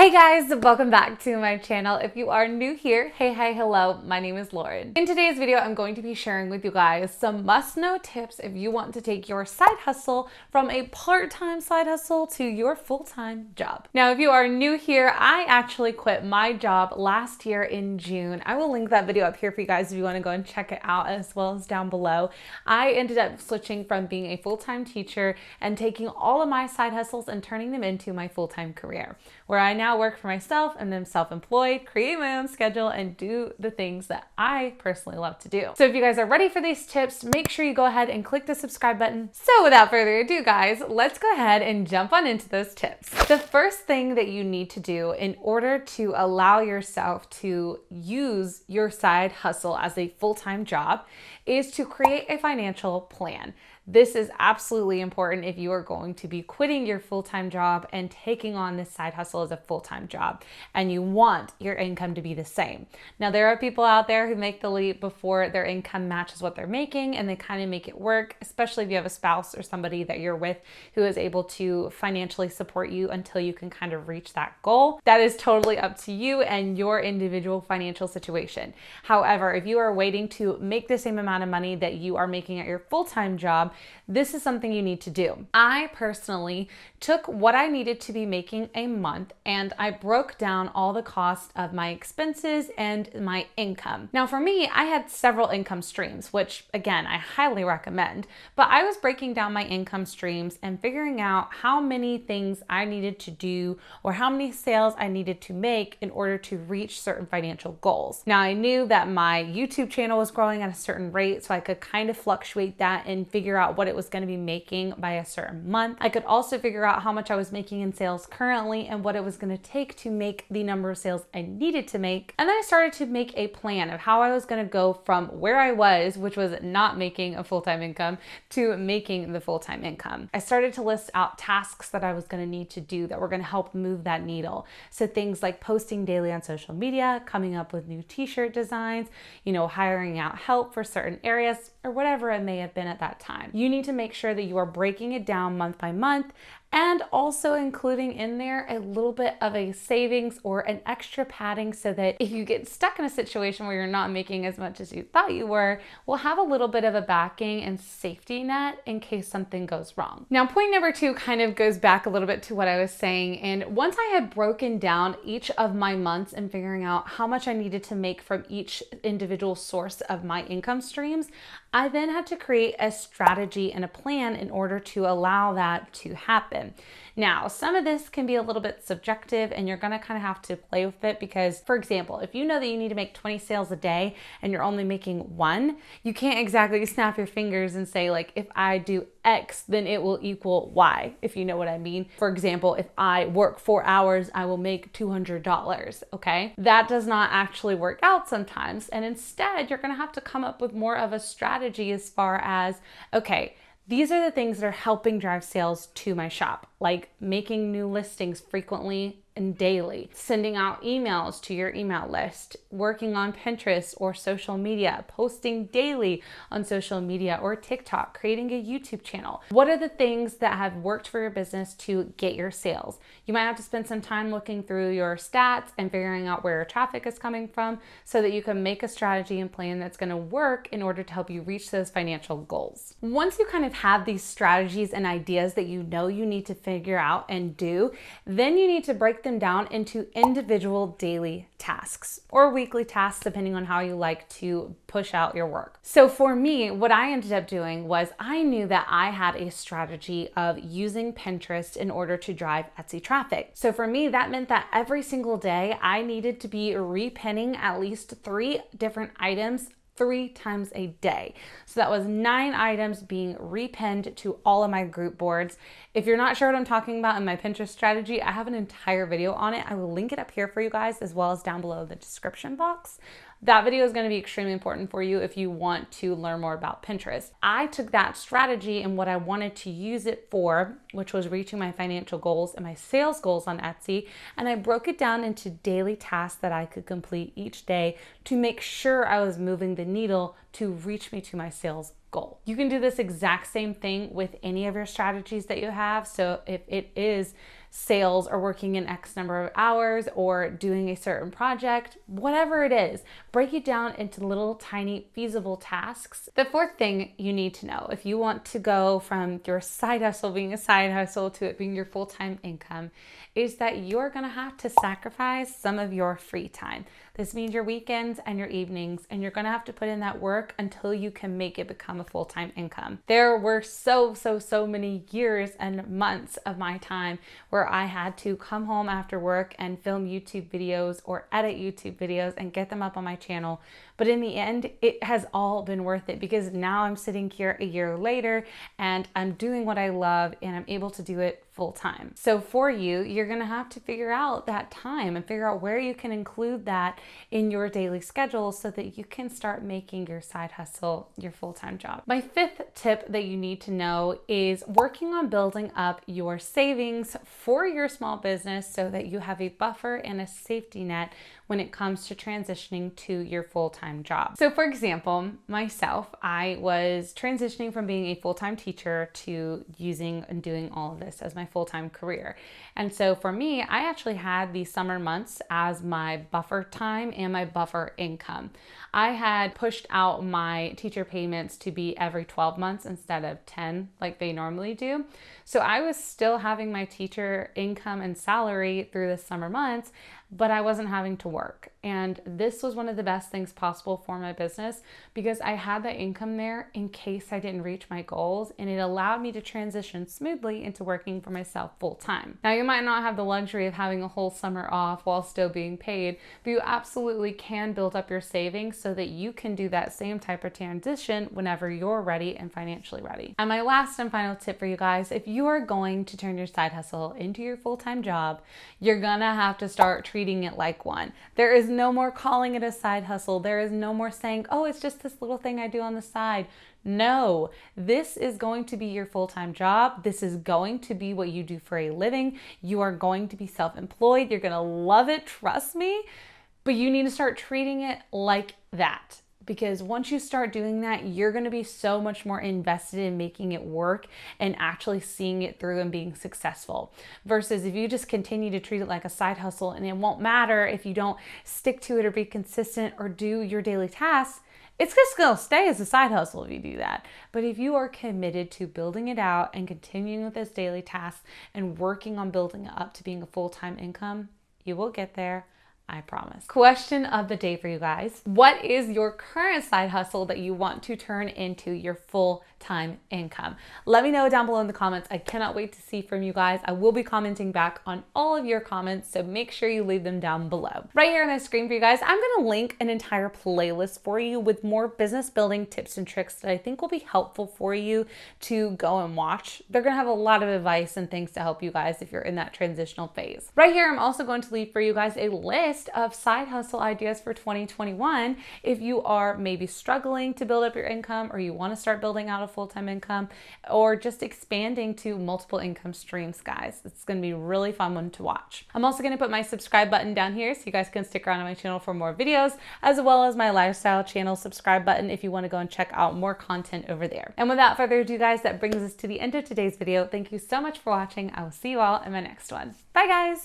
Hey guys, welcome back to my channel. If you are new here, hey, hi, hello, my name is Lauren. In today's video, I'm going to be sharing with you guys some must-know tips if you want to take your side hustle from a part-time side hustle to your full-time job. Now, if you are new here, I actually quit my job last year in June. I will link that video up here for you guys if you want to go and check it out, as well as down below. I ended up switching from being a full-time teacher and taking all of my side hustles and turning them into my full-time career, where I now work for myself and am self-employed, create my own schedule, and do the things that I personally love to do. So if you guys are ready for these tips, make sure you go ahead and click the subscribe button. So without further ado, guys, let's go ahead and jump on into those tips. The first thing that you need to do in order to allow yourself to use your side hustle as a full-time job is to create a financial plan. This is absolutely important if you are going to be quitting your full-time job and taking on this side hustle as a full-time job, and you want your income to be the same. Now, there are people out there who make the leap before their income matches what they're making, and they kind of make it work, especially if you have a spouse or somebody that you're with who is able to financially support you until you can kind of reach that goal. That is totally up to you and your individual financial situation. However, if you are waiting to make the same amount of money that you are making at your full-time job, this is something you need to do. I personally took what I needed to be making a month and I broke down all the cost of my expenses and my income. Now for me, I had several income streams, which again, I highly recommend, but I was breaking down my income streams and figuring out how many things I needed to do or how many sales I needed to make in order to reach certain financial goals. Now I knew that my YouTube channel was growing at a certain rate, so I could kind of fluctuate that and figure out what it was going to be making by a certain month. I could also figure out how much I was making in sales currently and what it was going to take to make the number of sales I needed to make. And then I started to make a plan of how I was going to go from where I was, which was not making a full-time income, to making the full-time income. I started to list out tasks that I was going to need to do that were going to help move that needle. So things like posting daily on social media, coming up with new t-shirt designs, hiring out help for certain areas, or whatever it may have been at that time. You need to make sure that you are breaking it down month by month and also including in there a little bit of a savings or an extra padding so that if you get stuck in a situation where you're not making as much as you thought you were, we'll have a little bit of a backing and safety net in case something goes wrong. Now, point number 2 kind of goes back a little bit to what I was saying. And once I had broken down each of my months and figuring out how much I needed to make from each individual source of my income streams, I then had to create a strategy and a plan in order to allow that to happen. Now, some of this can be a little bit subjective and you're going to kind of have to play with it because, for example, if you know that you need to make 20 sales a day and you're only making 1, you can't exactly snap your fingers and say, like, if I do X, then it will equal Y, if you know what I mean. For example, if I work 4 hours, I will make $200, okay? That does not actually work out sometimes. And instead, you're going to have to come up with more of a strategy as far as, okay, these are the things that are helping drive sales to my shop, like making new listings frequently and daily, sending out emails to your email list, working on Pinterest or social media, posting daily on social media or TikTok, creating a YouTube channel. What are the things that have worked for your business to get your sales? You might have to spend some time looking through your stats and figuring out where your traffic is coming from so that you can make a strategy and plan that's going to work in order to help you reach those financial goals. Once you kind of have these strategies and ideas that you know you need to figure out and do, then you need to break them down into individual daily tasks or weekly tasks, depending on how you like to push out your work. So for me, what I ended up doing was I knew that I had a strategy of using Pinterest in order to drive Etsy traffic. So for me, that meant that every single day I needed to be repinning at least 3 different items 3 times a day. So that was 9 items being repinned to all of my group boards. If you're not sure what I'm talking about in my Pinterest strategy, I have an entire video on it. I will link it up here for you guys as well as down below in the description box. That video is going to be extremely important for you if you want to learn more about Pinterest. I took that strategy and what I wanted to use it for, which was reaching my financial goals and my sales goals on Etsy, and I broke it down into daily tasks that I could complete each day to make sure I was moving the needle to reach me to my sales goal. You can do this exact same thing with any of your strategies that you have. So if it is sales or working an X number of hours or doing a certain project, whatever it is, break it down into little tiny feasible tasks. The fourth thing you need to know if you want to go from your side hustle being a side hustle to it being your full-time income is that you're going to have to sacrifice some of your free time. This means your weekends and your evenings, and you're going to have to put in that work until you can make it become a full-time income. There were so many years and months of my time where I had to come home after work and film YouTube videos or edit YouTube videos and get them up on my channel. But in the end, it has all been worth it because now I'm sitting here a year later and I'm doing what I love and I'm able to do it full time. So for you, you're going to have to figure out that time and figure out where you can include that in your daily schedule so that you can start making your side hustle your full-time job. My fifth tip that you need to know is working on building up your savings for your small business so that you have a buffer and a safety net when it comes to transitioning to your full-time job. So for example, myself, I was transitioning from being a full-time teacher to using and doing all of this as my full-time career. And so for me, I actually had the summer months as my buffer time and my buffer income. I had pushed out my teacher payments to be every 12 months instead of 10 like they normally do. So I was still having my teacher income and salary through the summer months, but I wasn't having to work. And this was one of the best things possible for my business because I had that income there in case I didn't reach my goals, and it allowed me to transition smoothly into working for myself full time. Now, you might not have the luxury of having a whole summer off while still being paid, but you absolutely can build up your savings so that you can do that same type of transition whenever you're ready and financially ready. And my last and final tip for you guys, if you are going to turn your side hustle into your full-time job, you're gonna have to start treating it like one. There is no more calling it a side hustle. There is no more saying, oh, it's just this little thing I do on the side. No, this is going to be your full-time job. This is going to be what you do for a living. You are going to be self-employed. You're gonna love it, trust me. But you need to start treating it like that. Because once you start doing that, you're going to be so much more invested in making it work and actually seeing it through and being successful. Versus if you just continue to treat it like a side hustle, and it won't matter if you don't stick to it or be consistent or do your daily tasks, it's just going to stay as a side hustle if you do that. But if you are committed to building it out and continuing with those daily tasks and working on building it up to being a full-time income, you will get there. I promise. Question of the day for you guys. What is your current side hustle that you want to turn into your full-time income? Let me know down below in the comments. I cannot wait to see from you guys. I will be commenting back on all of your comments, so make sure you leave them down below. Right here on the screen for you guys, I'm gonna link an entire playlist for you with more business building tips and tricks that I think will be helpful for you to go and watch. They're gonna have a lot of advice and things to help you guys if you're in that transitional phase. Right here, I'm also going to leave for you guys a list of side hustle ideas for 2021 if you are maybe struggling to build up your income, or you want to start building out a full-time income, or just expanding to multiple income streams, guys. It's going to be a really fun one to watch. I'm also going to put my subscribe button down here so you guys can stick around on my channel for more videos, as well as my lifestyle channel subscribe button if you want to go and check out more content over there. And without further ado, guys, that brings us to the end of today's video. Thank you so much for watching. I will see you all in my next one. Bye, guys.